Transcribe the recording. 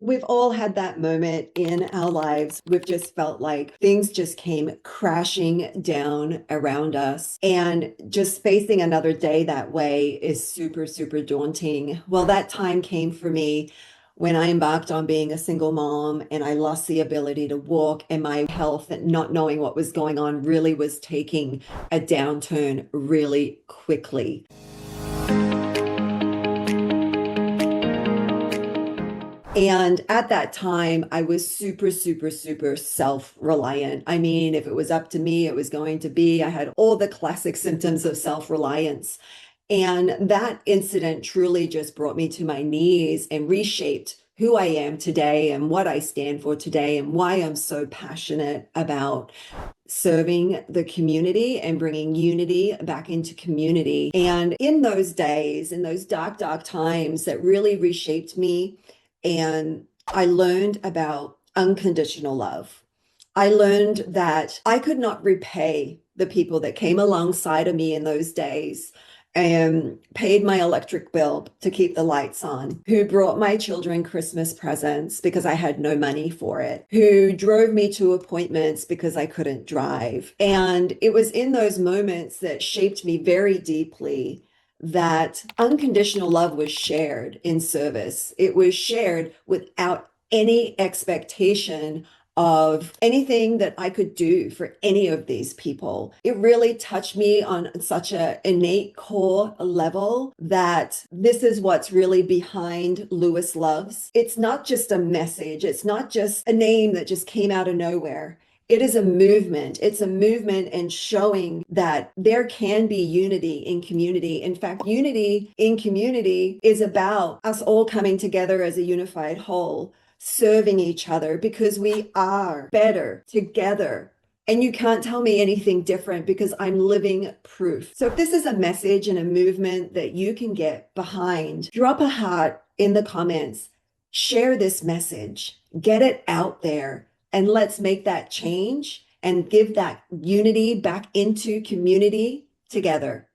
We've all had that moment in our lives. We've just felt like things just came crashing down around us. And just facing another day that way is super, super daunting. Well, that time came for me when I embarked on being a single mom and I lost the ability to walk, and my health and not knowing what was going on really was taking a downturn really quickly. And at that time, I was super, super, super self-reliant. I mean, if it was up to me, it was going to be. I had all the classic symptoms of self-reliance. And that incident truly just brought me to my knees and reshaped who I am today and what I stand for today and why I'm so passionate about serving the community and bringing unity back into community. And in those days, in those dark, dark times that really reshaped me, and I learned about unconditional love. I learned that I could not repay the people that came alongside of me in those days and paid my electric bill to keep the lights on, who brought my children Christmas presents because I had no money for it, who drove me to appointments because I couldn't drive. And it was in those moments that shaped me very deeply that unconditional love was shared in service. It was shared without any expectation of anything that I could do for any of these people. It really touched me on such an innate core level that this is what's really behind Lewis Loves. It's not just a message. It's not just a name that just came out of nowhere. It is a movement. It's a movement and showing that there can be unity in community. In fact, unity in community is about us all coming together as a unified whole, serving each other because we are better together. And you can't tell me anything different because I'm living proof. So if this is a message and a movement that you can get behind, drop a heart in the comments, share this message, get it out there. And let's make that change and give that unity back into community together.